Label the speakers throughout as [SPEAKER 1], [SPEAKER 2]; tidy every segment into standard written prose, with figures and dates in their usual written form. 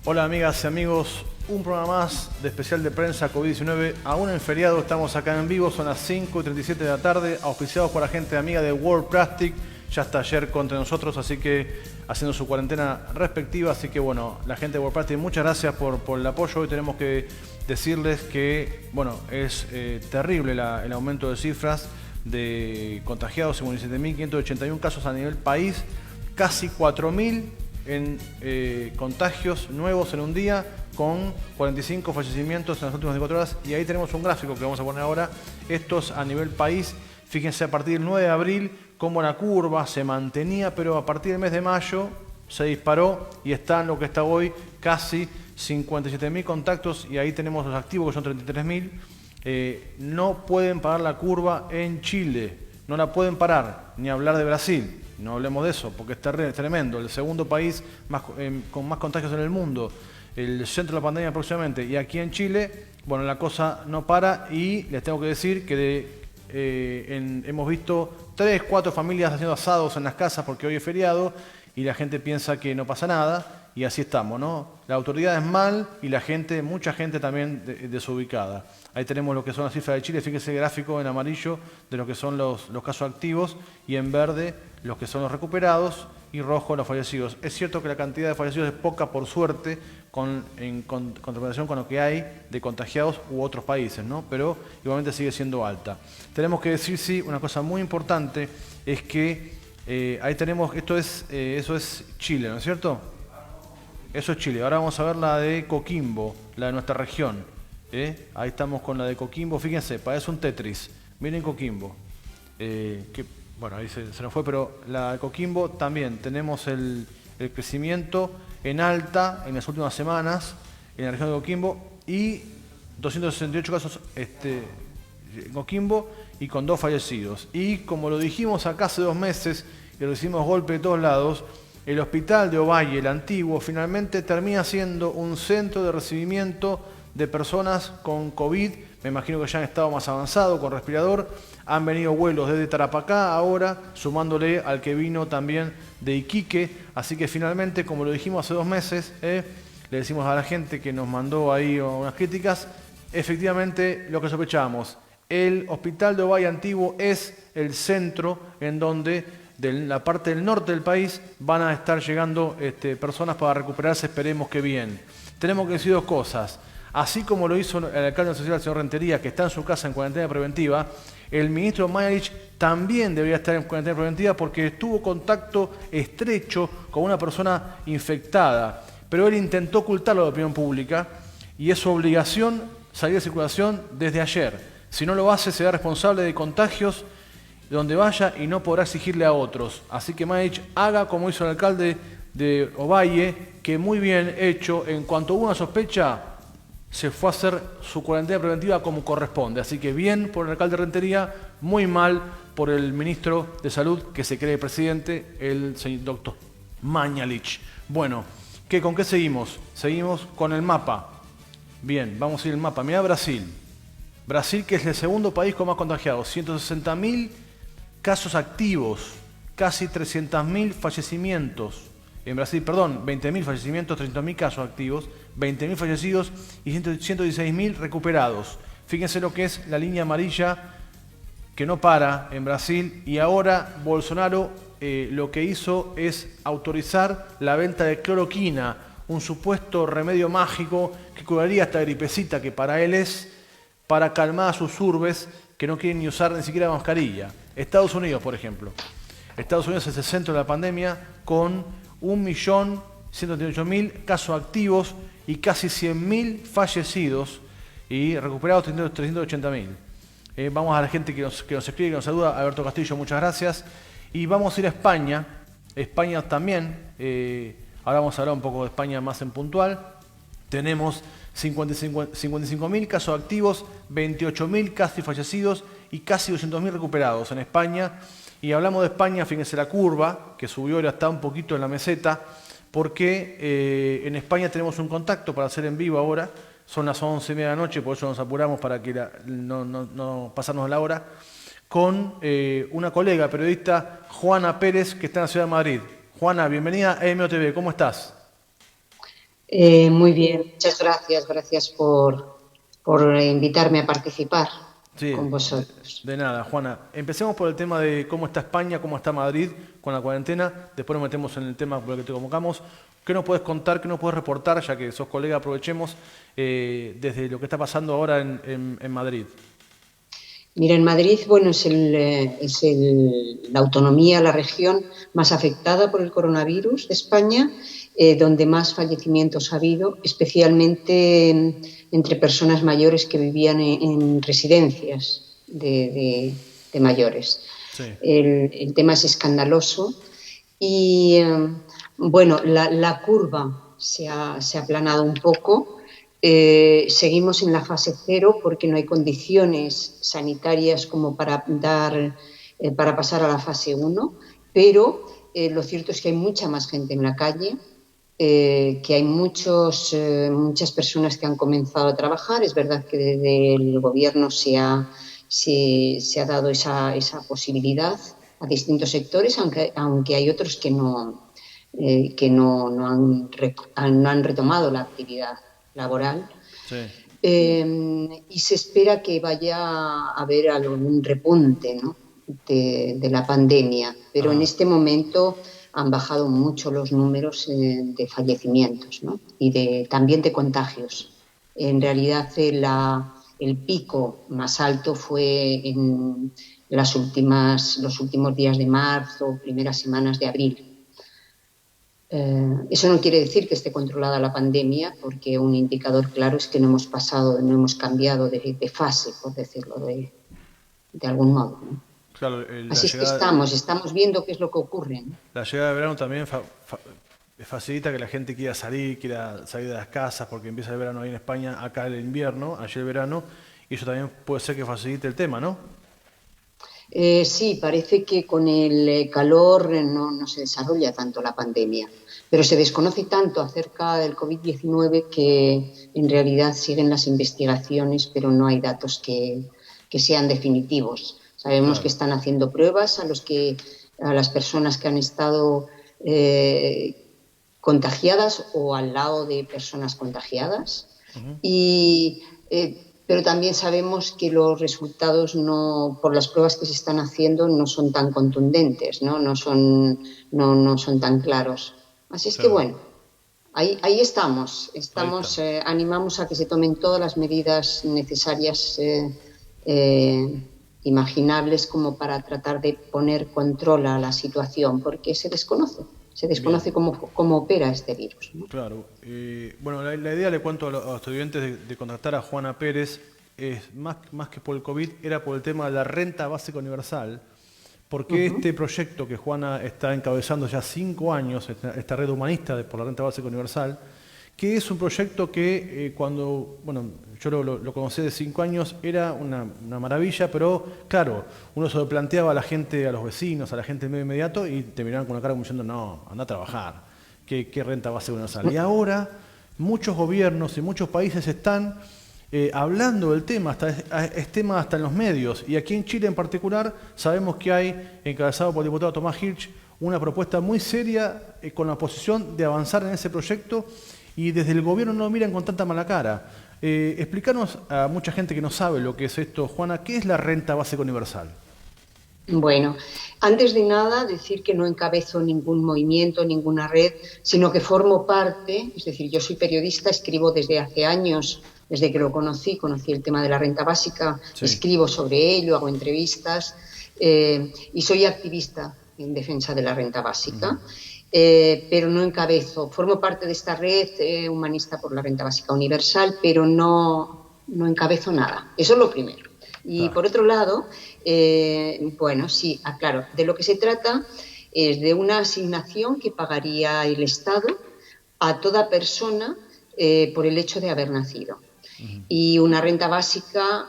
[SPEAKER 1] Hola amigas y amigos, un programa más de especial de prensa COVID-19. Aún en feriado estamos acá en vivo, son las 5:37 de la tarde, auspiciados por la gente amiga de World Plastic. Ya está ayer contra nosotros, así que haciendo su cuarentena respectiva. Así que bueno, la gente de World Plastic, muchas gracias por el apoyo. Hoy tenemos que decirles que bueno, es terrible el aumento de cifras de contagiados, según 17.581 casos a nivel país, casi 4.000 en contagios nuevos en un día, con 45 fallecimientos en las últimas 24 horas. Y ahí tenemos un gráfico que vamos a poner ahora, estos a nivel país. Fíjense a partir del 9 de abril cómo la curva se mantenía, pero a partir del mes de mayo se disparó y está en lo que está hoy, casi 57.000 contactos, y ahí tenemos los activos que son 33.000. No pueden parar la curva en Chile, no la pueden parar, ni hablar de Brasil. No hablemos de eso, porque es tremendo. El segundo país con más contagios en el mundo, el centro de la pandemia próximamente. Y aquí en Chile, bueno, la cosa no para, y les tengo que decir que hemos visto 3, 4 familias haciendo asados en las casas porque hoy es feriado y la gente piensa que no pasa nada, y así estamos, ¿no? La autoridad es mal y la gente, mucha gente también desubicada. Ahí tenemos lo que son las cifras de Chile. Fíjese el gráfico en amarillo de lo que son los casos activos, y en verde los que son los recuperados, y rojo los fallecidos. Es cierto que la cantidad de fallecidos es poca, por suerte, en comparación con lo que hay de contagiados u otros países, ¿no? Pero igualmente sigue siendo alta. Tenemos que decir, sí, una cosa muy importante, es que ahí tenemos, eso es Chile, ¿no es cierto? Eso es Chile. Ahora vamos a ver la de Coquimbo, la de nuestra región. Ahí estamos con la de Coquimbo. Fíjense, parece un Tetris. Miren Coquimbo. Bueno, ahí se nos fue, pero la de Coquimbo también tenemos el crecimiento en alta en las últimas semanas en la región de Coquimbo, y 268 casos en Coquimbo y con 2 fallecidos. Y como lo dijimos acá hace 2 meses, y lo hicimos golpe de todos lados, el hospital de Ovalle, el antiguo, finalmente termina siendo un centro de recibimiento de personas con COVID. Me imagino que ya han estado más avanzado, con respirador. Han venido vuelos desde Tarapacá ahora, sumándole al que vino también de Iquique. Así que finalmente, como lo dijimos hace 2 meses, le decimos a la gente que nos mandó ahí unas críticas, efectivamente lo que sospechábamos. El hospital de Ovalle antiguo es el centro en donde de la parte del norte del país van a estar llegando personas para recuperarse, esperemos que bien. Tenemos que decir 2 cosas. Así como lo hizo el alcalde social, el señor Rentería, que está en su casa en cuarentena preventiva, el ministro Mañalich también debería estar en cuarentena preventiva porque tuvo contacto estrecho con una persona infectada. Pero él intentó ocultarlo a la opinión pública, y es su obligación salir de circulación desde ayer. Si no lo hace, será responsable de contagios donde vaya y no podrá exigirle a otros. Así que Mañalich haga como hizo el alcalde de Ovalle, que muy bien hecho. En cuanto hubo una sospecha, se fue a hacer su cuarentena preventiva como corresponde. Así que bien por el alcalde de Rentería, muy mal por el ministro de Salud, que se cree presidente, el señor doctor Mañalich. Bueno, ¿con qué seguimos? Seguimos con el mapa. Bien, vamos a ir al mapa. Mirá Brasil. Brasil, que es el segundo país con más contagiados. 160.000 casos activos, casi 300.000 fallecimientos. En Brasil, perdón, 20.000 fallecimientos, 300.000 casos activos, 20.000 fallecidos y 116.000 recuperados. Fíjense lo que es la línea amarilla, que no para en Brasil. Y ahora Bolsonaro lo que hizo es autorizar la venta de cloroquina, un supuesto remedio mágico que curaría esta gripecita que para él es, para calmar a sus urbes que no quieren ni usar ni siquiera mascarilla. Estados Unidos, por ejemplo. Estados Unidos es el centro de la pandemia, con 1.138.000 casos activos y casi 100.000 fallecidos, y recuperados 380.000. Vamos a la gente que nos escribe, que nos saluda. Alberto Castillo, muchas gracias. Y vamos a ir a España. España también. Ahora vamos a hablar un poco de España más en puntual. Tenemos 55.000 casos activos, 28.000 casi fallecidos y casi 200.000 recuperados en España. Y hablamos de España, fíjense la curva, que subió, ahora está un poquito en la meseta, porque en España tenemos un contacto para hacer en vivo ahora. Son las 11:30 de la noche, por eso nos apuramos para que no pasarnos la hora, con una colega periodista, Juana Pérez, que está en la ciudad de Madrid. Juana, bienvenida a MOTV, ¿cómo estás?
[SPEAKER 2] Muy bien, muchas gracias. Gracias por invitarme a participar
[SPEAKER 1] Sí,
[SPEAKER 2] con vosotros.
[SPEAKER 1] de nada, Juana. Empecemos por el tema de cómo está España, cómo está Madrid con la cuarentena. Después nos metemos en el tema por el que te convocamos. ¿Qué nos puedes contar, qué nos puedes reportar, ya que sos colega, aprovechemos, desde lo que está pasando ahora en Madrid?
[SPEAKER 2] Mira, en Madrid, bueno, la autonomía, la región más afectada por el coronavirus de España, donde más fallecimientos ha habido, especialmente entre personas mayores que vivían en residencias de mayores.
[SPEAKER 1] Sí.
[SPEAKER 2] El tema es escandaloso y, bueno, la curva se ha aplanado un poco. Seguimos en la fase cero porque no hay condiciones sanitarias como para pasar a la fase uno, pero lo cierto es que hay mucha más gente en la calle, que hay muchas personas que han comenzado a trabajar. Es verdad que desde el gobierno se ha dado esa posibilidad a distintos sectores, aunque hay otros que no han retomado la actividad laboral.
[SPEAKER 1] Sí.
[SPEAKER 2] Y se espera que vaya a haber algún repunte, ¿no?, de la pandemia, pero en
[SPEAKER 1] Ajá.
[SPEAKER 2] este momento han bajado mucho los números de fallecimientos, ¿no?, y también de contagios. En realidad el pico más alto fue en los últimos días de marzo, primeras semanas de abril. Eso no quiere decir que esté controlada la pandemia, porque un indicador claro es que no hemos cambiado de fase, por decirlo de algún modo, ¿no?
[SPEAKER 1] Claro,
[SPEAKER 2] Así es que estamos viendo qué es lo que ocurre, ¿no?
[SPEAKER 1] la llegada de verano también facilita que la gente quiera salir de las casas, porque empieza el verano ahí en España, acá el invierno, allí el verano, y eso también puede ser que facilite el tema, ¿no?
[SPEAKER 2] Sí, parece que con el calor no se desarrolla tanto la pandemia, pero se desconoce tanto acerca del COVID-19 que en realidad siguen las investigaciones, pero no hay datos que sean definitivos. Sabemos que
[SPEAKER 1] Claro.
[SPEAKER 2] están haciendo pruebas a las personas que han estado contagiadas o al lado de personas contagiadas,
[SPEAKER 1] Ujú.
[SPEAKER 2] y pero también sabemos que los resultados, por las pruebas que se están haciendo, no son tan contundentes, no son tan claros. Así es que,
[SPEAKER 1] Claro,
[SPEAKER 2] bueno, ahí estamos.
[SPEAKER 1] ahí está.
[SPEAKER 2] Animamos a que se tomen todas las medidas necesarias, eh, imaginables, como para tratar de poner control a la situación, porque se
[SPEAKER 1] Bien,
[SPEAKER 2] desconoce cómo opera este virus, ¿no?
[SPEAKER 1] claro. Bueno, la idea, le cuento a los estudiantes, de contactar a Juana Pérez, es más que por el COVID, era por el tema de la renta básica universal, porque
[SPEAKER 2] Uh-huh.
[SPEAKER 1] este proyecto que Juana está encabezando ya 5 años, esta red humanista por la renta básica universal, que es un proyecto que bueno, yo lo conocí de 5 años, era una maravilla, pero claro, uno se lo planteaba a la gente, a los vecinos, a la gente del medio inmediato, y te miraban con la cara como diciendo, no, anda a trabajar, ¿qué renta va a ser universal? Y ahora muchos gobiernos y muchos países están hablando del tema, es tema hasta en los medios, y aquí en Chile en particular sabemos que hay, encabezado por el diputado Tomás Hirsch, una propuesta muy seria con la posición de avanzar en ese proyecto, y desde el gobierno no lo miran con tanta mala cara. Explícanos a mucha gente que no sabe lo que es esto, Juana, ¿qué es la renta básica universal?
[SPEAKER 2] Bueno, antes de nada, decir que no encabezo ningún movimiento, ninguna red, sino que formo parte. Es decir, yo soy periodista, escribo desde hace años, desde que conocí el tema de la renta básica,
[SPEAKER 1] Sí.
[SPEAKER 2] escribo sobre ello, hago entrevistas, y soy activista en defensa de la renta básica. Pero no encabezo. Formo parte de esta red humanista por la renta básica universal, pero no encabezo nada. Eso es lo primero. Y
[SPEAKER 1] Está.
[SPEAKER 2] por otro lado, bueno, sí, claro, de lo que se trata es de una asignación que pagaría el Estado a toda persona por el hecho de haber nacido. Y una renta básica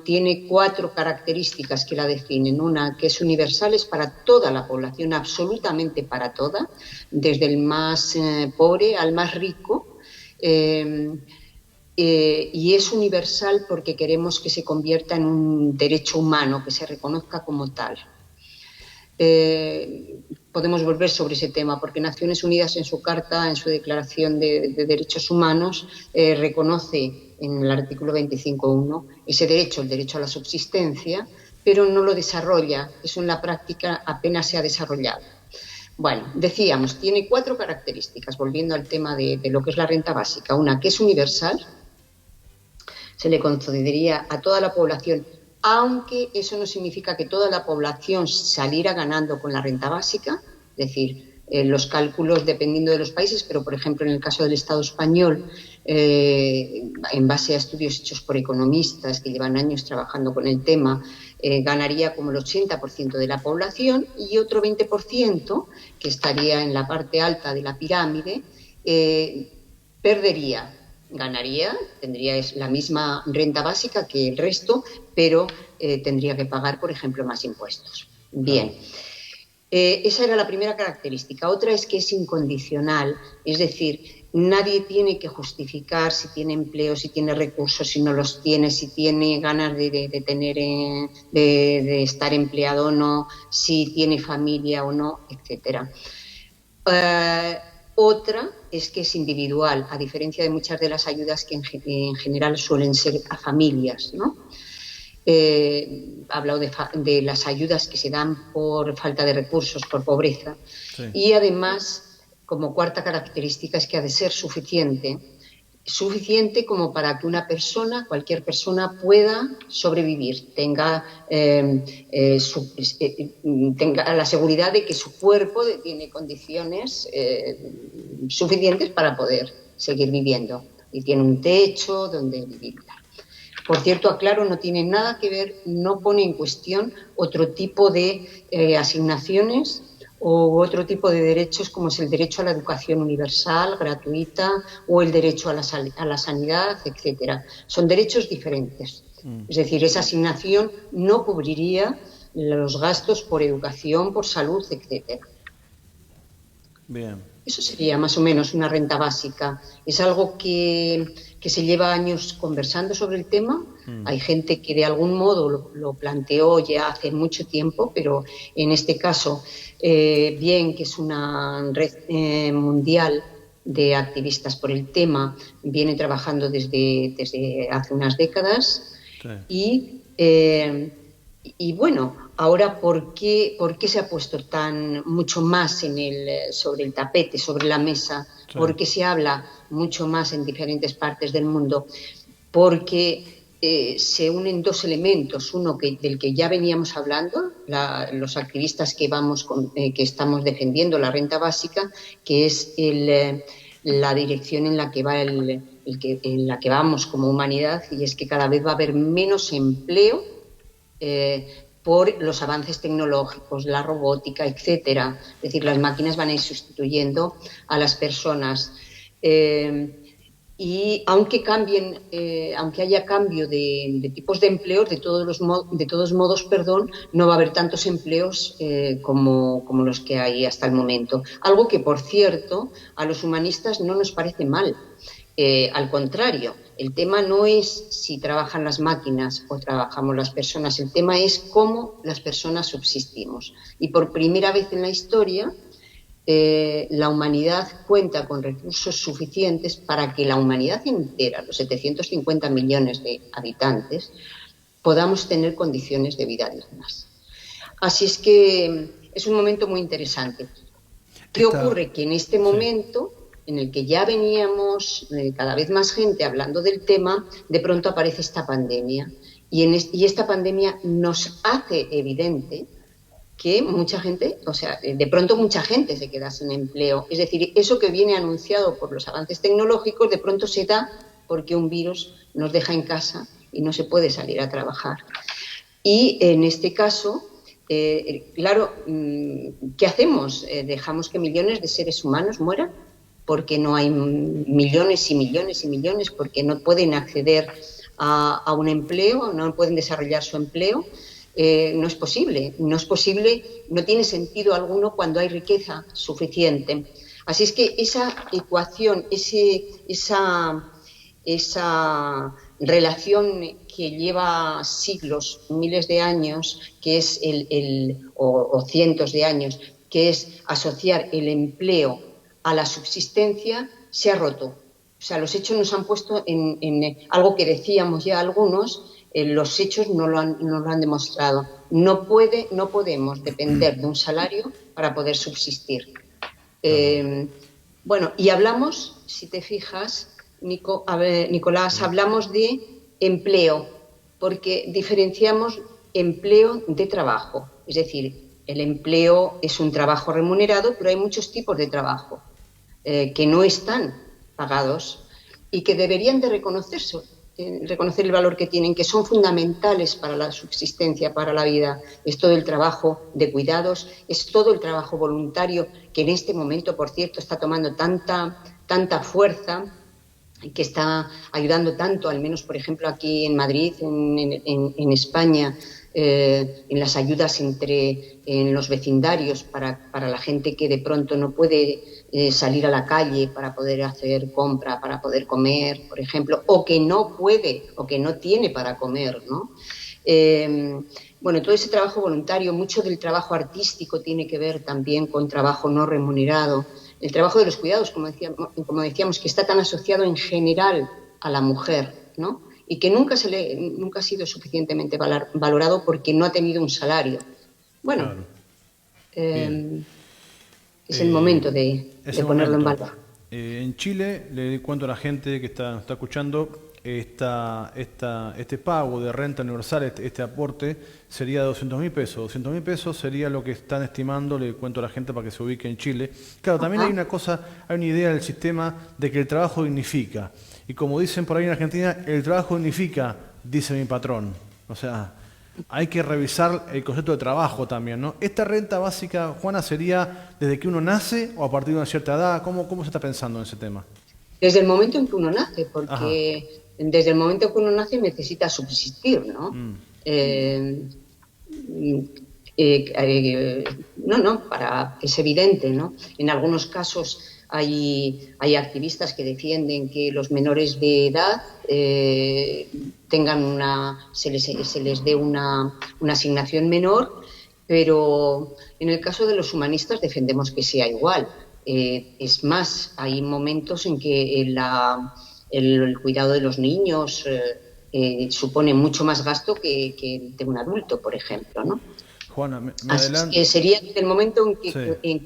[SPEAKER 2] tiene 4 características que la definen. Una, que es universal, es para toda la población, absolutamente para toda, desde el más pobre al más rico. Y es universal porque queremos que se convierta en un derecho humano, que se reconozca como tal. podemos volver sobre ese tema, porque Naciones Unidas en su Carta, en su Declaración de Derechos Humanos, reconoce en el artículo 25.1 ese derecho, el derecho a la subsistencia, pero no lo desarrolla. Eso en la práctica apenas se ha desarrollado. Bueno, decíamos, tiene 4 características, volviendo al tema de lo que es la renta básica. Una, que es universal, se le concedería a toda la población, aunque eso no significa que toda la población saliera ganando con la renta básica, es decir, los cálculos dependiendo de los países, pero por ejemplo en el caso del Estado español, en base a estudios hechos por economistas que llevan años trabajando con el tema, ganaría como el 80% de la población y otro 20% que estaría en la parte alta de la pirámide perdería. Ganaría, tendría la misma renta básica que el resto, pero tendría que pagar, por ejemplo, más impuestos. Bien, esa era la primera característica. Otra es que es incondicional, es decir, nadie tiene que justificar si tiene empleo, si tiene recursos, si no los tiene, si tiene ganas de estar empleado o no, si tiene familia o no, etcétera. Otra es que es individual, a diferencia de muchas de las ayudas que en general suelen ser a familias, ¿no? He hablado de las ayudas que se dan por falta de recursos, por pobreza. Sí. Y además, como cuarta característica, es que ha de ser suficiente como para que una persona, cualquier persona, pueda sobrevivir, tenga la seguridad de que su cuerpo tiene condiciones suficientes para poder seguir viviendo y tiene un techo donde vivir. Por cierto, aclaro, no tiene nada que ver, no pone en cuestión otro tipo de asignaciones o otro tipo de derechos como es el derecho a la educación universal, gratuita, o el derecho a la sanidad, etcétera. Son derechos diferentes. Es decir, esa asignación no cubriría los gastos por educación, por salud, etcétera.
[SPEAKER 1] Bien.
[SPEAKER 2] Eso sería más o menos una renta básica. Es algo que se lleva años conversando sobre el tema. Hay gente que de algún modo lo planteó ya hace mucho tiempo, pero en este caso, bien que es una red mundial de activistas por el tema, viene trabajando desde hace unas décadas. Sí. Y bueno, ahora, ¿por qué se ha puesto mucho más sobre el tapete, sobre la mesa? Sí. ¿Por qué se habla mucho más en diferentes partes del mundo? Porque se unen dos elementos. Uno del que ya veníamos hablando, los activistas que estamos defendiendo la renta básica, que es la dirección en la que va en la que vamos como humanidad, y es que cada vez va a haber menos empleo por los avances tecnológicos, la robótica, etcétera. Es decir, las máquinas van a ir sustituyendo a las personas. Y aunque haya cambio de tipos de empleos, de todos modos, no va a haber tantos empleos como los que hay hasta el momento. Algo que, por cierto, a los humanistas no nos parece mal. Al contrario, el tema no es si trabajan las máquinas o trabajamos las personas, el tema es cómo las personas subsistimos. Y por primera vez en la historia, la humanidad cuenta con recursos suficientes para que la humanidad entera, los 750 millones de habitantes, podamos tener condiciones de vida dignas. Así es que es un momento muy interesante. ¿Qué ocurre? Que en este momento, en el que ya veníamos cada vez más gente hablando del tema, de pronto aparece esta pandemia. Y esta pandemia nos hace evidente que mucha gente, de pronto mucha gente se queda sin empleo. Es decir, eso que viene anunciado por los avances tecnológicos, de pronto se da porque un virus nos deja en casa y no se puede salir a trabajar. Y en este caso, claro, ¿qué hacemos? ¿Dejamos que millones de seres humanos mueran? Porque no hay millones y millones y millones, porque no pueden acceder a un empleo, no pueden desarrollar su empleo. No es posible, no tiene sentido alguno cuando hay riqueza suficiente. Así es que esa ecuación, esa relación que lleva siglos, miles de años, que es o cientos de años, que es asociar el empleo a la subsistencia, se ha roto. O sea, los hechos nos han puesto en algo que decíamos ya algunos, los hechos no lo han demostrado. No podemos depender de un salario para poder subsistir. Bueno, y hablamos, si te fijas, Nicolás, hablamos de empleo, porque diferenciamos empleo de trabajo. Es decir, el empleo es un trabajo remunerado, pero hay muchos tipos de trabajo que no están pagados y que deberían de reconocer el valor que tienen, que son fundamentales para la subsistencia, para la vida. Es todo el trabajo de cuidados, es todo el trabajo voluntario, que en este momento, por cierto, está tomando tanta fuerza y que está ayudando tanto, al menos, por ejemplo, aquí en Madrid, en España, en las ayudas en los vecindarios para la gente que de pronto no puede salir a la calle para poder hacer compra, para poder comer, por ejemplo, o que no puede o que no tiene para comer, ¿no? Bueno, todo ese trabajo voluntario, mucho del trabajo artístico tiene que ver también con trabajo no remunerado. El trabajo de los cuidados, como decíamos, que está tan asociado en general a la mujer, ¿no? Y que nunca ha sido suficientemente valorado porque no ha tenido un salario. Bueno, claro. Es el momento de ponerlo en valor.
[SPEAKER 1] En Chile, le cuento a la gente que está escuchando, este pago de renta universal, este aporte, sería de 200.000 pesos. 200.000 pesos sería lo que están estimando, le cuento a la gente para que se ubique en Chile. Claro, también hay una idea del sistema de que el trabajo dignifica. Y como dicen por ahí en Argentina, el trabajo dignifica, dice mi patrón. O sea, hay que revisar el concepto de trabajo también, ¿no? Esta renta básica, Juana, ¿sería desde que uno nace o a partir de una cierta edad? ¿Cómo se está pensando en ese tema?
[SPEAKER 2] Desde el momento en que uno nace, porque desde el momento en que uno nace necesita subsistir, ¿no? Es evidente, ¿no? En algunos casos hay activistas que defienden que los menores de edad se les dé una asignación menor, pero en el caso de los humanistas defendemos que sea igual. Es más, hay momentos en que el cuidado de los niños supone mucho más gasto que de un adulto, por ejemplo, ¿no?
[SPEAKER 1] Juana, me
[SPEAKER 2] Así que sería el momento en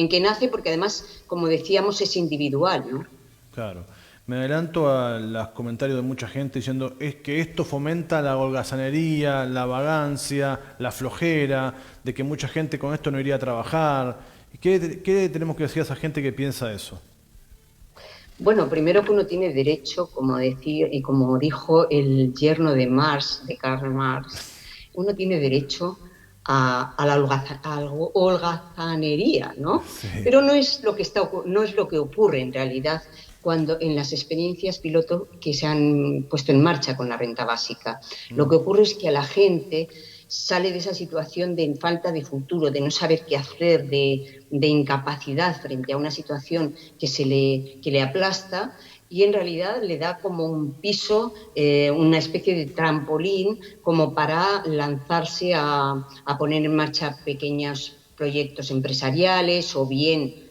[SPEAKER 2] que nace, porque además, como decíamos, es individual, ¿no?
[SPEAKER 1] Claro. Me adelanto a los comentarios de mucha gente diciendo es que esto fomenta la holgazanería, la vagancia, la flojera, de que mucha gente con esto no iría a trabajar. ¿Qué tenemos que decir a esa gente que piensa eso?
[SPEAKER 2] Bueno, primero que uno tiene derecho, como dijo el yerno de Marx, de Karl Marx, uno tiene derecho a la holgazanería, ¿no? Sí. Pero no es lo que ocurre en realidad cuando en las experiencias piloto que se han puesto en marcha con la renta básica. Lo que ocurre es que a la gente sale de esa situación de falta de futuro, de no saber qué hacer, de incapacidad frente a una situación que le aplasta, y en realidad le da como un piso, una especie de trampolín como para lanzarse a poner en marcha pequeños proyectos empresariales, o bien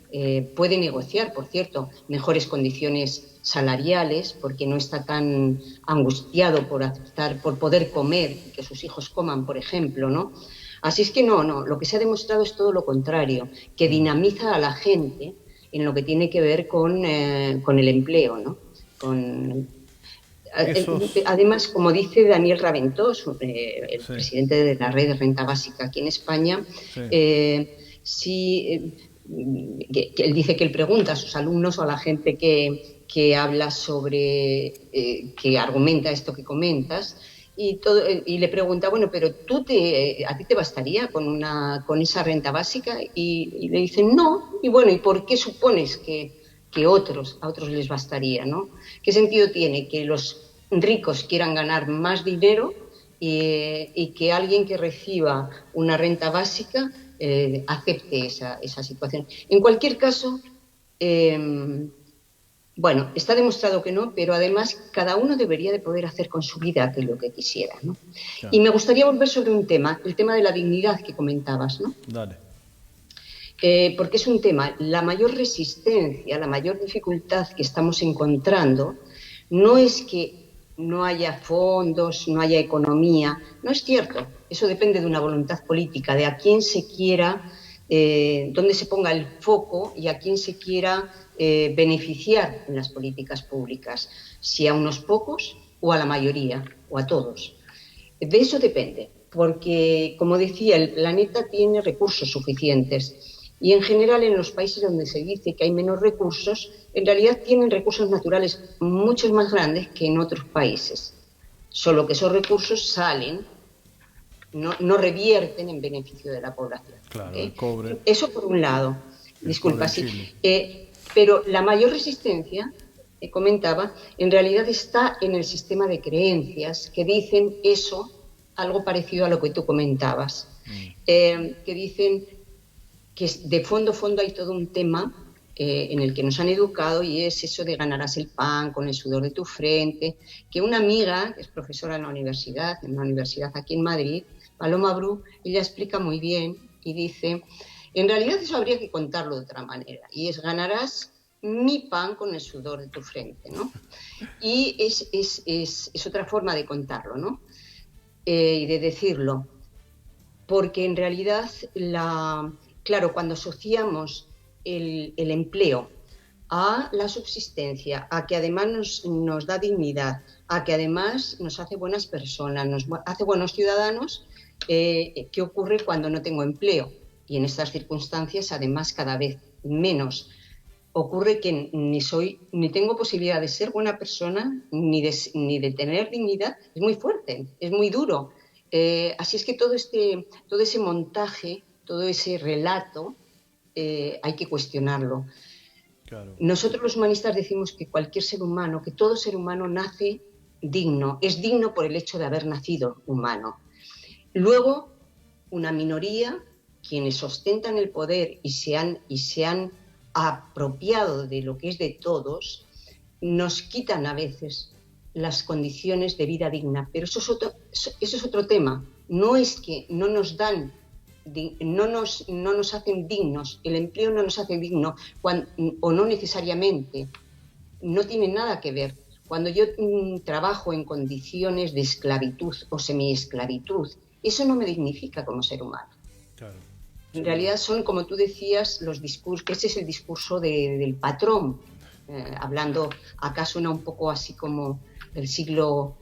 [SPEAKER 2] puede negociar, por cierto, mejores condiciones salariales, porque no está tan angustiado por poder comer, que sus hijos coman, por ejemplo, ¿no? Así es que no, lo que se ha demostrado es todo lo contrario, que dinamiza a la gente en lo que tiene que ver con el empleo, ¿no? Además, como dice Daniel Raventós, el presidente de la Red de Renta Básica aquí en España, él dice que él pregunta a sus alumnos o a la gente que habla sobre, que argumenta esto que comentas, y le pregunta, bueno, pero ¿a ti te bastaría con esa renta básica? Y le dicen, no. Y bueno, ¿y por qué supones que a otros les bastaría, ¿no? ¿Qué sentido tiene que los ricos quieran ganar más dinero y que alguien que reciba una renta básica acepte esa situación? En cualquier caso, Bueno, está demostrado que no, pero además cada uno debería de poder hacer con su vida lo que quisiera, ¿no?
[SPEAKER 1] Claro.
[SPEAKER 2] Y me gustaría volver sobre un tema, el tema de la dignidad que comentabas, ¿no?
[SPEAKER 1] Dale.
[SPEAKER 2] Porque es un tema, la mayor resistencia, la mayor dificultad que estamos encontrando no es que no haya fondos, no haya economía, no es cierto, eso depende de una voluntad política, de a quién se quiera, dónde se ponga el foco y a quién se quiera beneficiar en las políticas públicas, si a unos pocos o a la mayoría o a todos. De eso depende, porque, como decía, el planeta tiene recursos suficientes. Y en general en los países donde se dice que hay menos recursos, en realidad tienen recursos naturales mucho más grandes que en otros países. Solo que esos recursos salen, no revierten en beneficio de la población.
[SPEAKER 1] Claro, el cobre.
[SPEAKER 2] Eso por un lado.
[SPEAKER 1] El
[SPEAKER 2] Disculpa,
[SPEAKER 1] cobre
[SPEAKER 2] sí. Pero la mayor resistencia, comentaba, en realidad está en el sistema de creencias que dicen eso, algo parecido a lo que tú comentabas. Que dicen que de fondo hay todo un tema en el que nos han educado y es eso de ganarás el pan con el sudor de tu frente, que una amiga, que es profesora en una universidad aquí en Madrid, Paloma Bru, ella explica muy bien y dice, en realidad eso habría que contarlo de otra manera, y es ganarás mi pan con el sudor de tu frente, ¿no? Y es otra forma de contarlo, ¿no? Y de decirlo, porque en realidad claro, cuando asociamos el empleo a la subsistencia, a que además nos da dignidad, a que además nos hace buenas personas, nos hace buenos ciudadanos, ¿qué ocurre cuando no tengo empleo? Y en estas circunstancias, además, cada vez menos. Ocurre que ni tengo posibilidad de ser buena persona, ni de tener dignidad. Es muy fuerte, es muy duro. Así es que todo ese montaje, todo ese relato, hay que cuestionarlo. Claro. Nosotros los humanistas decimos que cualquier ser humano, que todo ser humano nace digno, es digno por el hecho de haber nacido humano. Luego, una minoría, quienes ostentan el poder y se han apropiado de lo que es de todos, nos quitan a veces las condiciones de vida digna. Pero eso es otro tema. No es que no nos dan, no nos hacen dignos, el empleo no nos hace dignos, o no necesariamente, no tiene nada que ver. Cuando yo trabajo en condiciones de esclavitud o semiesclavitud, eso no me dignifica como ser humano. Claro. En realidad son, como tú decías, los discursos, ese es el discurso del patrón, hablando, acá suena un poco así como del siglo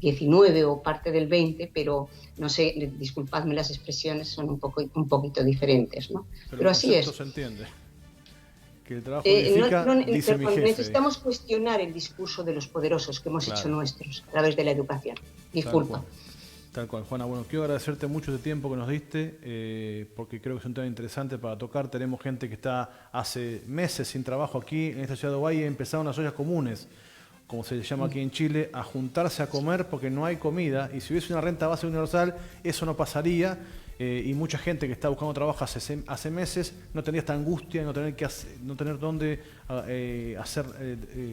[SPEAKER 2] XIX o parte del XX, pero no sé, disculpadme las expresiones, son un poquito diferentes, ¿no? Pero así es.
[SPEAKER 1] Se entiende. Que el trabajo dice mi jefe.
[SPEAKER 2] Necesitamos cuestionar el discurso de los poderosos que hemos hecho nuestros a través de la educación. Disculpa.
[SPEAKER 1] Tal cual, Juana. Bueno, quiero agradecerte mucho el tiempo que nos diste, porque creo que es un tema interesante para tocar. Tenemos gente que está hace meses sin trabajo aquí en esta ciudad de Ovalle, empezaron las ollas comunes, como se llama aquí en Chile, a juntarse a comer porque no hay comida, y si hubiese una renta básica universal, eso no pasaría, y mucha gente que está buscando trabajo hace meses no tenía esta angustia de no tener dónde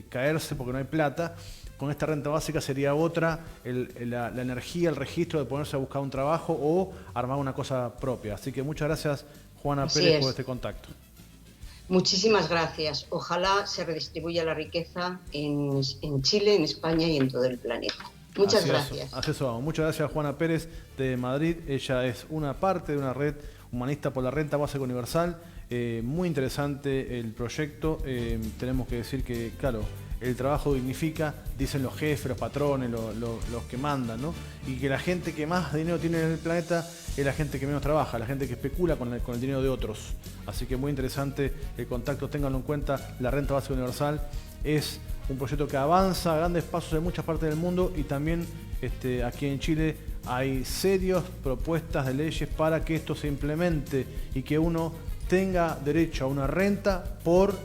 [SPEAKER 1] caerse porque no hay plata. Con esta renta básica sería otra, la energía, el registro de ponerse a buscar un trabajo o armar una cosa propia. Así que muchas gracias, Juana Pérez, por este contacto.
[SPEAKER 2] Muchísimas gracias. Ojalá se redistribuya la riqueza en Chile, en España y en todo el planeta. Muchas gracias.
[SPEAKER 1] Así eso vamos. Muchas gracias a Juana Pérez de Madrid. Ella es una parte de una red humanista por la renta básica universal. Muy interesante el proyecto. Tenemos que decir que, claro, el trabajo dignifica, dicen los jefes, los patrones, los que mandan, ¿no? Y que la gente que más dinero tiene en el planeta es la gente que menos trabaja, la gente que especula con el dinero de otros. Así que muy interesante el contacto, ténganlo en cuenta. La renta básica universal es un proyecto que avanza a grandes pasos en muchas partes del mundo, y también aquí en Chile hay serias propuestas de leyes para que esto se implemente y que uno tenga derecho a una renta por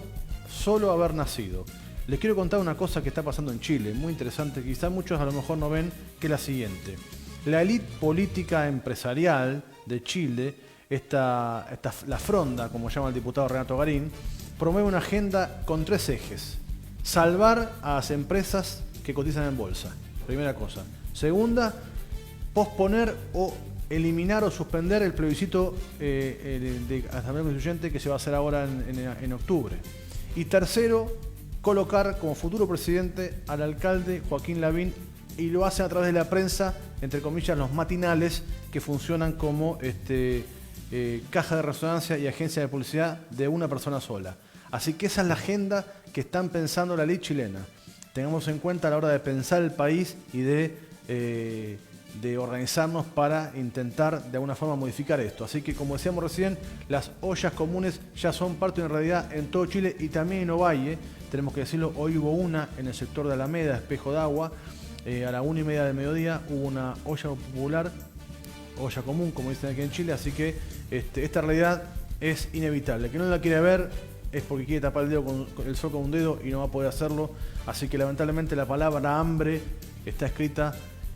[SPEAKER 1] solo haber nacido. Les quiero contar una cosa que está pasando en Chile, muy interesante, quizá muchos a lo mejor no ven, que es la siguiente. La élite política empresarial de Chile, la Fronda, como llama el diputado Renato Garín, promueve una agenda con 3 ejes. salvar a las empresas que cotizan en bolsa. Primera cosa. Segunda, posponer o eliminar o suspender el plebiscito de Asamblea Constituyente que se va a hacer ahora en octubre. Y tercero, colocar como futuro presidente al alcalde Joaquín Lavín, y lo hacen a través de la prensa, entre comillas, los matinales, que funcionan como caja de resonancia y agencia de publicidad de una persona sola. Así que esa es la agenda que están pensando la ley chilena. Tengamos en cuenta a la hora de pensar el país y de organizarnos para intentar de alguna forma modificar esto. Así que, como decíamos recién, las ollas comunes ya son parte en realidad en todo Chile y también en Ovalle. Tenemos que decirlo, hoy hubo una en el sector de Alameda, Espejo de Agua. A la 1:30 del mediodía hubo una olla popular, olla común, como dicen aquí en Chile. Así que esta realidad es inevitable. El que no la quiere ver es porque quiere tapar el dedo con el sol con un dedo y no va a poder hacerlo. Así que lamentablemente la palabra hambre está escrita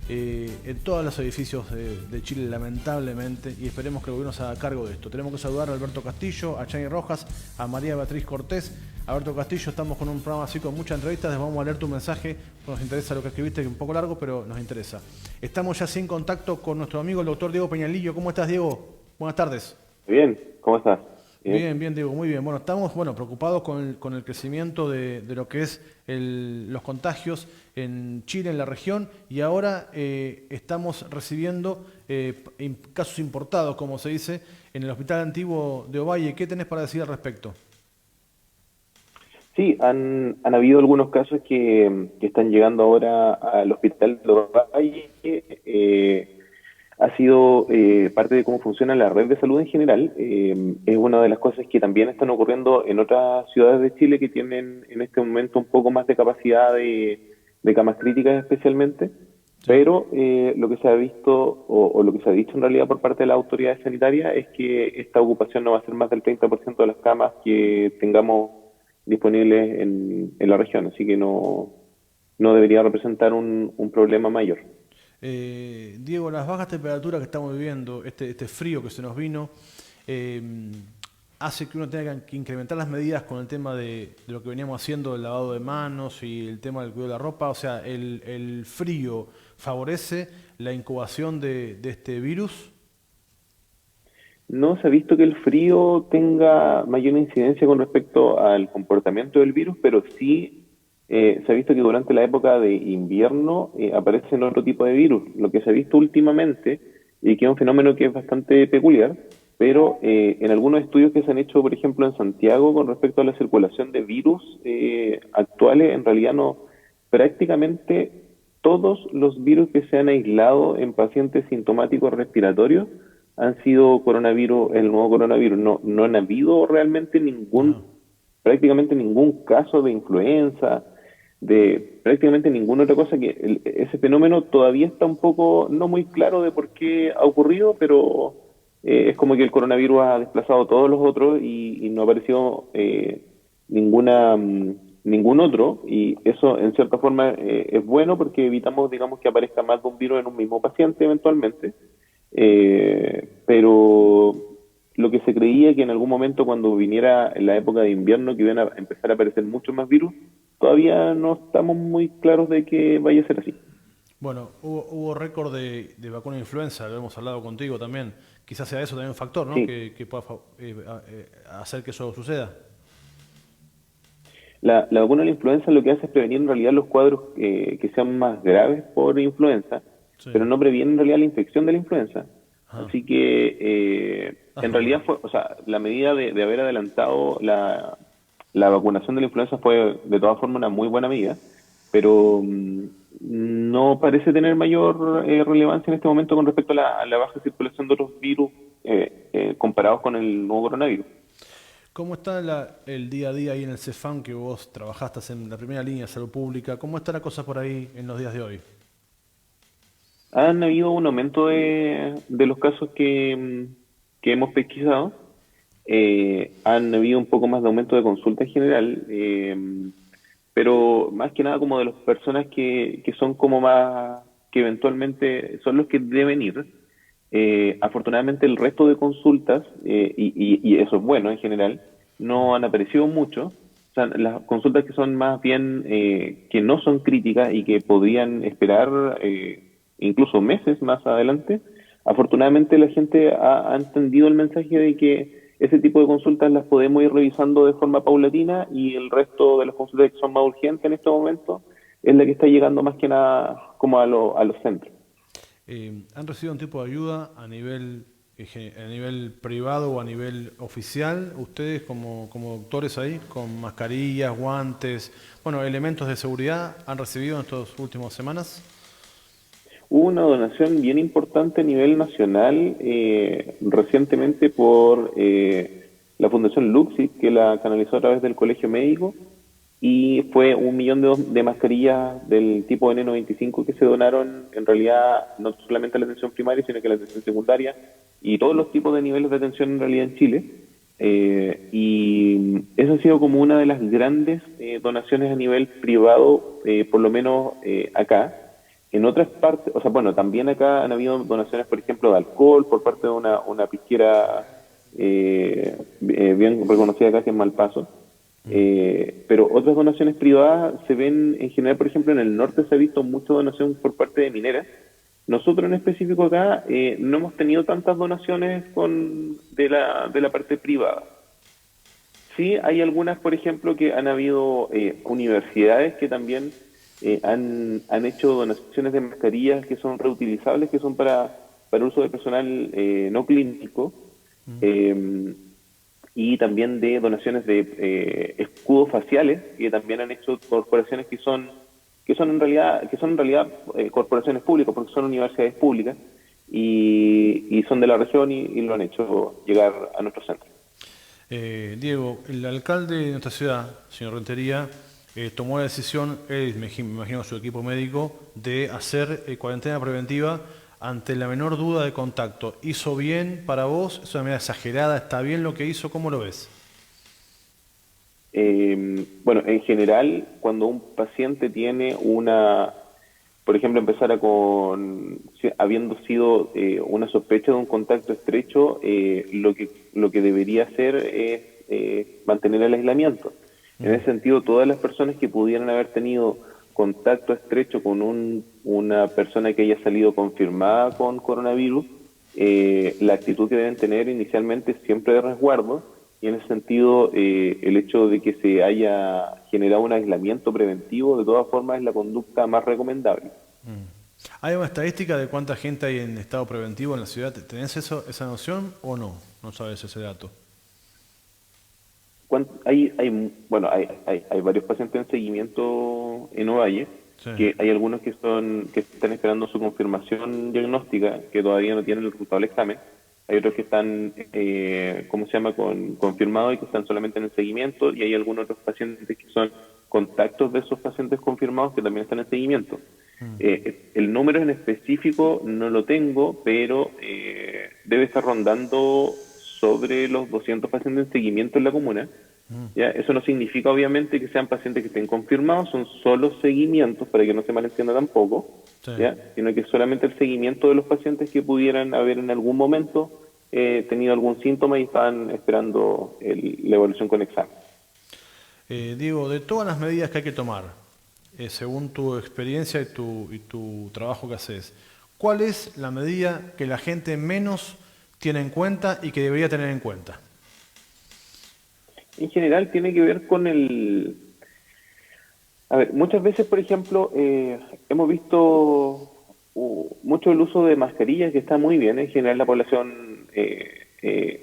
[SPEAKER 1] en todos los edificios de Chile, lamentablemente, y esperemos que el gobierno se haga cargo de esto. Tenemos que saludar a Alberto Castillo, a Chani Rojas, a María Beatriz Cortés. Alberto Castillo, estamos con un programa así con muchas entrevistas, vamos a leer tu mensaje, nos interesa lo que escribiste, que es un poco largo, pero nos interesa. Estamos ya sin contacto con nuestro amigo el doctor Diego Peñalillo. ¿Cómo estás, Diego? Buenas tardes.
[SPEAKER 3] Bien, ¿cómo estás?
[SPEAKER 1] Bien, Diego, muy bien. Bueno, estamos preocupados con el crecimiento de lo que es los contagios en Chile, en la región, y ahora estamos recibiendo casos importados, como se dice, en el Hospital Antiguo de Ovalle. ¿Qué tenés para decir al respecto?
[SPEAKER 3] Sí, han habido algunos casos que están llegando ahora al Hospital de Ovalle. Ha sido parte de cómo funciona la red de salud en general. Es una de las cosas que también están ocurriendo en otras ciudades de Chile que tienen en este momento un poco más de capacidad de camas críticas especialmente. Pero lo que se ha visto o lo que se ha dicho en realidad por parte de las autoridades sanitarias es que esta ocupación no va a ser más del 30% de las camas que tengamos disponibles en la región. Así que no debería representar un problema mayor.
[SPEAKER 1] Diego, las bajas temperaturas que estamos viviendo, este frío que se nos vino, hace que uno tenga que incrementar las medidas con el tema de lo que veníamos haciendo, el lavado de manos y el tema del cuidado de la ropa. O sea, ¿el frío favorece la incubación de este virus?
[SPEAKER 3] No se ha visto que el frío tenga mayor incidencia con respecto al comportamiento del virus, pero sí se ha visto que durante la época de invierno aparecen otro tipo de virus. Lo que se ha visto últimamente, y que es un fenómeno que es bastante peculiar, pero en algunos estudios que se han hecho, por ejemplo, en Santiago, con respecto a la circulación de virus actuales, en realidad prácticamente todos los virus que se han aislado en pacientes sintomáticos respiratorios han sido el nuevo coronavirus. No han habido realmente prácticamente ningún caso de influenza, de prácticamente ninguna otra cosa. Que ese fenómeno todavía está un poco no muy claro de por qué ha ocurrido, pero es como que el coronavirus ha desplazado a todos los otros y no ha aparecido ningún otro, y eso en cierta forma es bueno porque evitamos, digamos, que aparezca más de un virus en un mismo paciente eventualmente. Pero lo que se creía que en algún momento, cuando viniera en la época de invierno, que iban a empezar a aparecer muchos más virus, todavía no estamos muy claros de que vaya a ser así.
[SPEAKER 1] Bueno, hubo récord de vacuna de influenza, lo hemos hablado contigo también. Quizás sea eso también un factor, ¿no?
[SPEAKER 3] Sí.
[SPEAKER 1] Que pueda hacer que eso suceda.
[SPEAKER 3] La vacuna de la influenza lo que hace es prevenir en realidad los cuadros que sean más graves por influenza, sí, pero no previene en realidad la infección de la influenza. Ajá. Así que en realidad la medida de haber adelantado la vacunación de la influenza fue de todas formas una muy buena medida, pero no parece tener mayor relevancia en este momento con respecto a la baja circulación de otros virus comparados con el nuevo coronavirus.
[SPEAKER 1] ¿Cómo está el día a día ahí en el CEFAM, que vos trabajaste en la primera línea de salud pública? ¿Cómo está la cosa por ahí en los días de hoy?
[SPEAKER 3] Han habido un aumento de los casos que hemos pesquisado. Han habido un poco más de aumento de consulta en general, pero más que nada como de las personas que son como más, que eventualmente son los que deben ir. Afortunadamente el resto de consultas, y eso es bueno en general, no han aparecido mucho, O sea, las consultas que son más bien, que no son críticas y que podrían esperar incluso meses más adelante, afortunadamente la gente ha entendido el mensaje de que ese tipo de consultas las podemos ir revisando de forma paulatina y el resto de las consultas que son más urgentes en este momento es la que está llegando más que nada como a los centros.
[SPEAKER 1] ¿Han recibido un tipo de ayuda a nivel privado o a nivel oficial? Ustedes como doctores ahí, con mascarillas, guantes, bueno, elementos de seguridad, ¿han recibido en estas últimas semanas?
[SPEAKER 3] Hubo una donación bien importante a nivel nacional recientemente por la Fundación Luxi, que la canalizó a través del Colegio Médico, y fue 1 millón de mascarillas del tipo N95 que se donaron, en realidad no solamente a la atención primaria, sino que a la atención secundaria y todos los tipos de niveles de atención en realidad en Chile. Y eso ha sido como una de las grandes donaciones a nivel privado, por lo menos acá. En otras partes, o sea, bueno, también acá han habido donaciones, por ejemplo, de alcohol por parte de una pisquera bien reconocida acá, que es Malpaso. Pero otras donaciones privadas se ven en general, por ejemplo, en el norte se ha visto mucha donación por parte de mineras. Nosotros en específico acá no hemos tenido tantas donaciones de la parte privada. Sí, hay algunas, por ejemplo, que han habido universidades que también han hecho donaciones de mascarillas que son reutilizables, que son para uso de personal no clínico, y también de donaciones de escudos faciales, que también han hecho corporaciones que son en realidad corporaciones públicas, porque son universidades públicas, y son de la región y lo han hecho llegar a nuestro centro.
[SPEAKER 1] Diego, el alcalde de nuestra ciudad, señor Rentería, tomó la decisión, él, me imagino su equipo médico, de hacer cuarentena preventiva ante la menor duda de contacto. ¿Hizo bien para vos? ¿Es una medida exagerada? ¿Está bien lo que hizo? ¿Cómo lo ves?
[SPEAKER 3] Bueno, en general, cuando un paciente tiene por ejemplo, habiendo sido una sospecha de un contacto estrecho, lo que debería hacer es mantener el aislamiento. En ese sentido, todas las personas que pudieran haber tenido contacto estrecho con una persona que haya salido confirmada con coronavirus, la actitud que deben tener inicialmente es siempre de resguardo, y en ese sentido el hecho de que se haya generado un aislamiento preventivo de todas formas es la conducta más recomendable.
[SPEAKER 1] ¿Hay una estadística de cuánta gente hay en estado preventivo en la ciudad? ¿Tenés esa noción o no? ¿No sabes ese dato?
[SPEAKER 3] Hay varios pacientes en seguimiento en Ovalle, sí, que hay algunos que están esperando su confirmación diagnóstica, que todavía no tienen el resultado del examen. Hay otros que están, confirmados y que están solamente en el seguimiento, y hay algunos otros pacientes que son contactos de esos pacientes confirmados que también están en seguimiento. El número en específico no lo tengo, pero debe estar rondando sobre los 200 pacientes en seguimiento en la comuna. ¿Ya? Eso no significa obviamente que sean pacientes que estén confirmados, son solo seguimientos, para que no se malentienda tampoco, sí, ¿ya? Sino que solamente el seguimiento de los pacientes que pudieran haber en algún momento tenido algún síntoma y estaban esperando la evaluación con examen.
[SPEAKER 1] Diego, de todas las medidas que hay que tomar, según tu experiencia y tu trabajo que haces, ¿cuál es la medida que la gente menos tiene en cuenta y que debería tener en cuenta?
[SPEAKER 3] En general tiene que ver con A ver, muchas veces, por ejemplo, hemos visto mucho el uso de mascarillas, que está muy bien. En general la población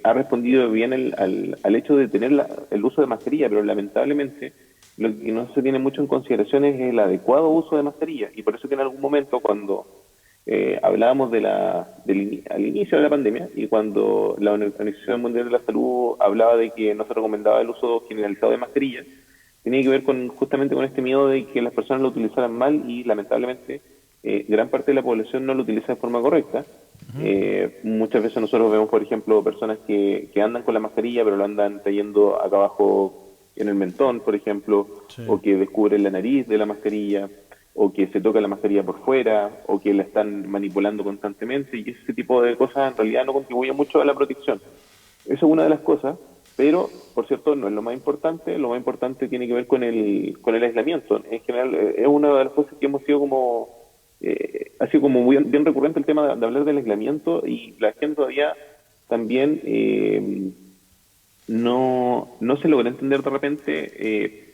[SPEAKER 3] ha respondido bien al hecho de tener el uso de mascarilla, pero lamentablemente lo que no se tiene mucho en consideración es el adecuado uso de mascarilla. Y por eso que en algún momento, cuando hablábamos al inicio de la pandemia, y cuando la Organización Mundial de la Salud hablaba de que no se recomendaba el uso generalizado de mascarillas, tenía que ver justamente con este miedo de que las personas lo utilizaran mal, y lamentablemente gran parte de la población no lo utiliza de forma correcta. Muchas veces nosotros vemos, por ejemplo, personas que andan con la mascarilla, pero lo andan trayendo acá abajo en el mentón, por ejemplo, sí, o que descubren la nariz de la mascarilla, o que se toca la mascarilla por fuera, o que la están manipulando constantemente, y ese tipo de cosas en realidad no contribuyen mucho a la protección. Eso es una de las cosas. Pero, por cierto, no es lo más importante tiene que ver con el aislamiento. En general, es una de las cosas que hemos sido como, ha sido como muy bien recurrente el tema de hablar del aislamiento, y la gente todavía también no se logra entender de repente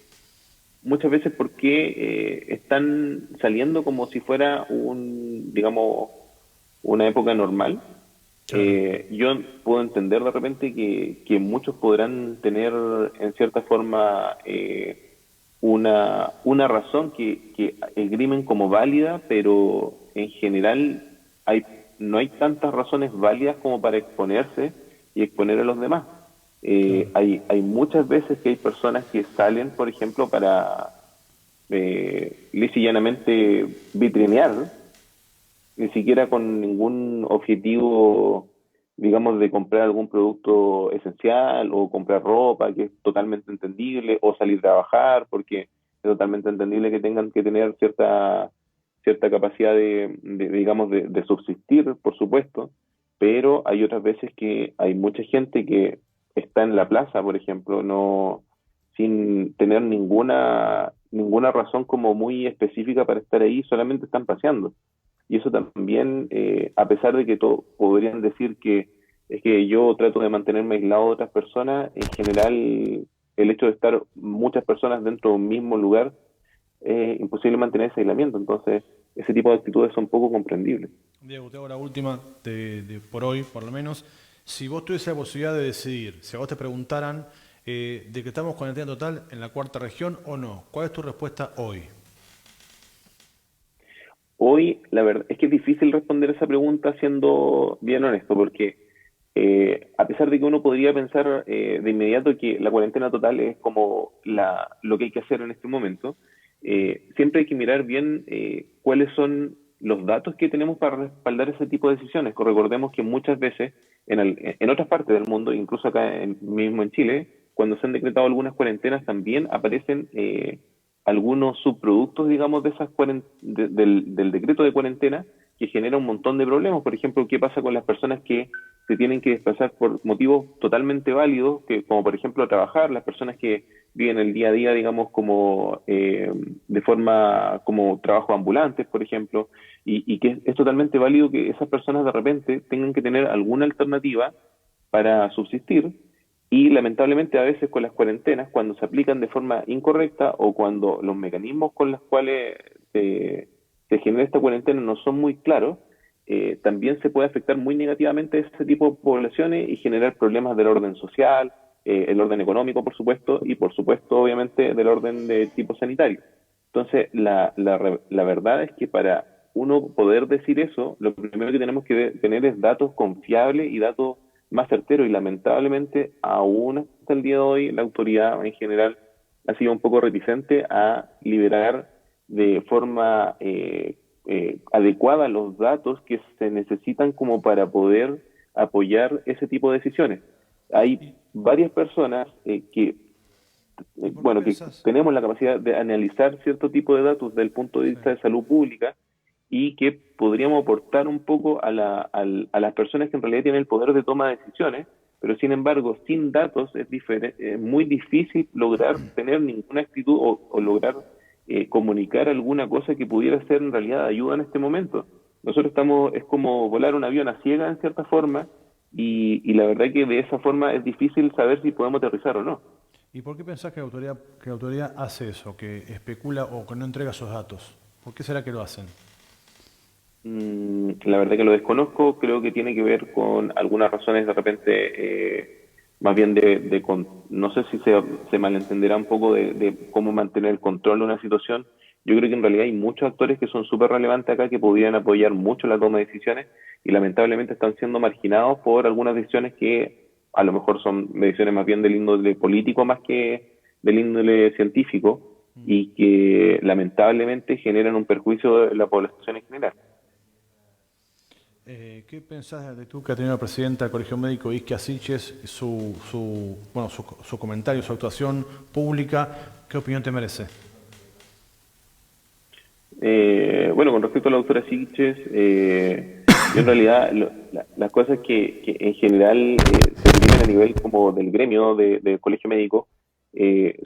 [SPEAKER 3] muchas veces por qué están saliendo como si fuera digamos, una época normal.
[SPEAKER 1] Claro.
[SPEAKER 3] Yo puedo entender de repente que muchos podrán tener en cierta forma una razón que esgrimen como válida, pero en general no hay tantas razones válidas como para exponerse y exponer a los demás. Hay muchas veces que hay personas que salen, por ejemplo, para lisa y llanamente vitrinear, ni siquiera con ningún objetivo, digamos, de comprar algún producto esencial o comprar ropa, que es totalmente entendible, o salir a trabajar, porque es totalmente entendible que tengan que tener cierta capacidad digamos, de subsistir, por supuesto, pero hay otras veces que hay mucha gente que está en la plaza, por ejemplo, no sin tener ninguna razón como muy específica para estar ahí, solamente están paseando. Y eso también, a pesar de que todos podrían decir que es que yo trato de mantenerme aislado de otras personas, en general el hecho de estar muchas personas dentro de un mismo lugar es imposible mantener ese aislamiento. Entonces, ese tipo de actitudes son poco comprendibles.
[SPEAKER 1] Diego, te hago la última por hoy, por lo menos. Si vos tuvieses la posibilidad de decidir, si a vos te preguntaran de que estamos cuarentena total en la cuarta región o no, ¿cuál es tu respuesta hoy?
[SPEAKER 3] Hoy, la verdad, es que es difícil responder esa pregunta siendo bien honesto, porque a pesar de que uno podría pensar de inmediato que la cuarentena total es como lo que hay que hacer en este momento, siempre hay que mirar bien cuáles son los datos que tenemos para respaldar ese tipo de decisiones. Recordemos que muchas veces en otras partes del mundo, incluso acá mismo en Chile, cuando se han decretado algunas cuarentenas, también aparecen algunos subproductos, digamos, de esas del decreto de cuarentena, que genera un montón de problemas. Por ejemplo, ¿qué pasa con las personas que se tienen que desplazar por motivos totalmente válidos, como por ejemplo trabajar, las personas que viven el día a día, digamos, como de forma como trabajo ambulantes, por ejemplo, y que es totalmente válido que esas personas de repente tengan que tener alguna alternativa para subsistir? Y lamentablemente a veces con las cuarentenas, cuando se aplican de forma incorrecta o cuando los mecanismos con los cuales se genera esta cuarentena no son muy claros, también se puede afectar muy negativamente a ese tipo de poblaciones y generar problemas del orden social, el orden económico, por supuesto, y por supuesto, obviamente, del orden de tipo sanitario. Entonces, la verdad es que para uno poder decir eso, lo primero que tenemos que tener es datos confiables y datos más certeros, y lamentablemente aún hasta el día de hoy la autoridad en general ha sido un poco reticente a liberar de forma adecuada los datos que se necesitan como para poder apoyar ese tipo de decisiones. Hay varias personas que tenemos la capacidad de analizar cierto tipo de datos desde el punto de vista de salud pública, y que podríamos aportar un poco a las personas que en realidad tienen el poder de toma de decisiones, pero sin embargo, sin datos es muy difícil lograr tener ninguna actitud o lograr comunicar alguna cosa que pudiera ser en realidad ayuda en este momento. Nosotros es como volar un avión a ciega en cierta forma, y la verdad que de esa forma es difícil saber si podemos aterrizar o no.
[SPEAKER 1] ¿Y por qué pensás que la autoridad hace eso, que especula o que no entrega esos datos? ¿Por qué será que lo hacen?
[SPEAKER 3] La verdad que lo desconozco, creo que tiene que ver con algunas razones de repente, más bien no sé si se malentenderá un poco de cómo mantener el control de una situación. Yo creo que en realidad hay muchos actores que son súper relevantes acá, que podrían apoyar mucho la toma de decisiones, y lamentablemente están siendo marginados por algunas decisiones que a lo mejor son decisiones más bien del índole político más que del índole científico, y que lamentablemente generan un perjuicio de la población en general.
[SPEAKER 1] ¿Qué pensás de tú que ha tenido la presidenta del Colegio Médico, Isquia Siches, su comentario, su actuación pública? ¿Qué opinión te merece?
[SPEAKER 3] Bueno, con respecto a la doctora Siches, yo en realidad las cosas que en general se proponen a nivel como del gremio del colegio médico,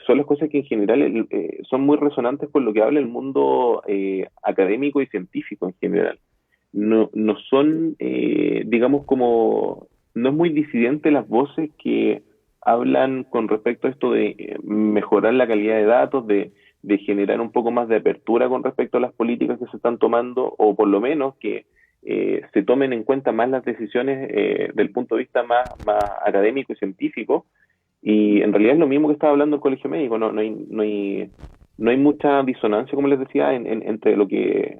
[SPEAKER 3] son las cosas que en general son muy resonantes con lo que habla el mundo académico y científico en general. No son, digamos, como, no es muy disidente las voces que hablan con respecto a esto de mejorar la calidad de datos, de generar un poco más de apertura con respecto a las políticas que se están tomando, o por lo menos que se tomen en cuenta más las decisiones del punto de vista más académico y científico. Y en realidad es lo mismo que estaba hablando el colegio médico, no hay mucha disonancia, como les decía, entre lo que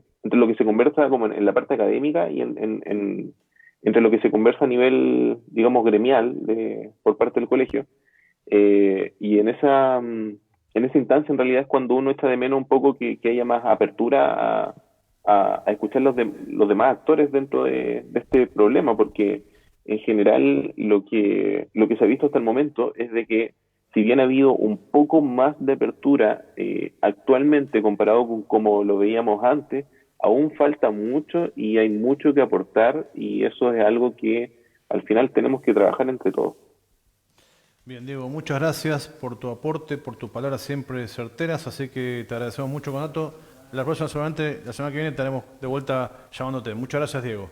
[SPEAKER 3] se conversa como en la parte académica y entre lo que se conversa a nivel, digamos, gremial por parte del colegio. Y en esa instancia, en realidad, es cuando uno echa de menos un poco que haya más apertura a escuchar los demás actores dentro de este problema, porque en general lo que se ha visto hasta el momento es de que, si bien ha habido un poco más de apertura actualmente comparado con como lo veíamos antes, aún falta mucho y hay mucho que aportar, y eso es algo que al final tenemos que trabajar entre todos.
[SPEAKER 1] Bien, Diego, muchas gracias por tu aporte, por tus palabras siempre certeras, así que te agradecemos mucho, Conato. La próxima, seguramente, la semana que viene estaremos de vuelta llamándote. Muchas gracias, Diego.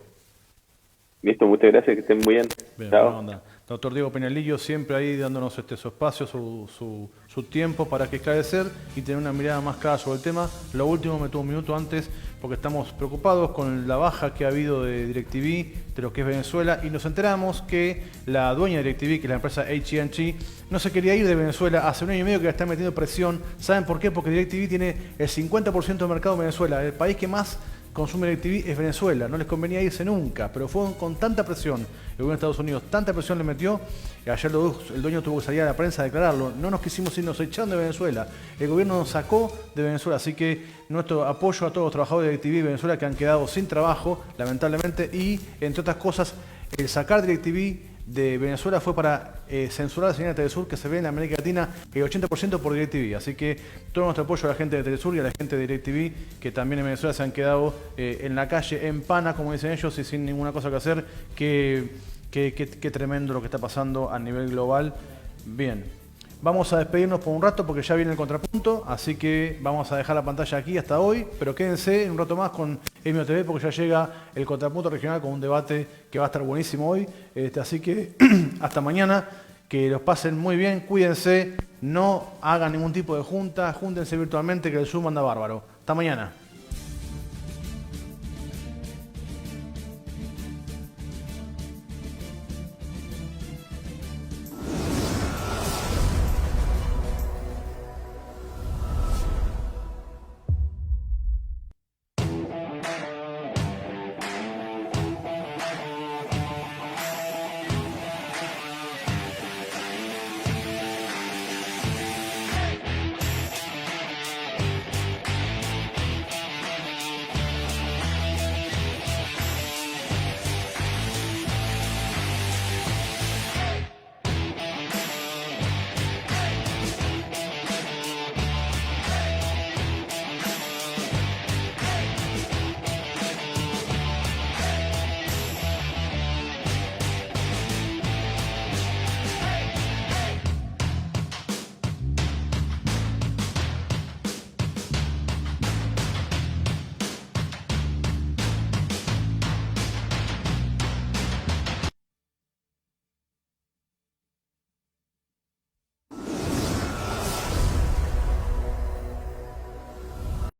[SPEAKER 3] Listo, muchas gracias, que estén muy bien.
[SPEAKER 1] Bien,
[SPEAKER 3] Chao.
[SPEAKER 1] buena onda. Doctor Diego Peñalillo, siempre ahí dándonos su espacio, su tiempo para que esclarecer y tener una mirada más clara sobre el tema. Lo último me tuvo un minuto antes porque estamos preocupados con la baja que ha habido de DirecTV, de lo que es Venezuela, y nos enteramos que la dueña de DirecTV, que es la empresa AT&T, no se quería ir de Venezuela hace un año y medio, que la está metiendo presión. ¿Saben por qué? Porque DirecTV tiene el 50% del mercado en Venezuela, el país que más consume DirecTV es Venezuela. No les convenía irse nunca, pero fue con tanta presión, el gobierno de Estados Unidos tanta presión le metió, y ayer el dueño tuvo que salir a la prensa a declararlo. No nos quisimos ir, nos echaron de Venezuela, el gobierno nos sacó de Venezuela, así que nuestro apoyo a todos los trabajadores de DirecTV de Venezuela que han quedado sin trabajo, lamentablemente, y entre otras cosas, el sacar DirecTV de Venezuela fue para censurar la señal de Telesur, que se ve en América Latina el 80% por DirecTV. Así que todo nuestro apoyo a la gente de Telesur y a la gente de DirecTV, que también en Venezuela se han quedado en la calle, en pana, como dicen ellos, y sin ninguna cosa que hacer. Qué tremendo lo que está pasando a nivel global. Bien. Vamos a despedirnos por un rato porque ya viene el contrapunto, así que vamos a dejar la pantalla aquí hasta hoy, pero quédense un rato más con Emio TV porque ya llega el contrapunto regional con un debate que va a estar buenísimo hoy. Así que hasta mañana, que los pasen muy bien, cuídense, no hagan ningún tipo de junta, júntense virtualmente que el Zoom anda bárbaro. Hasta mañana.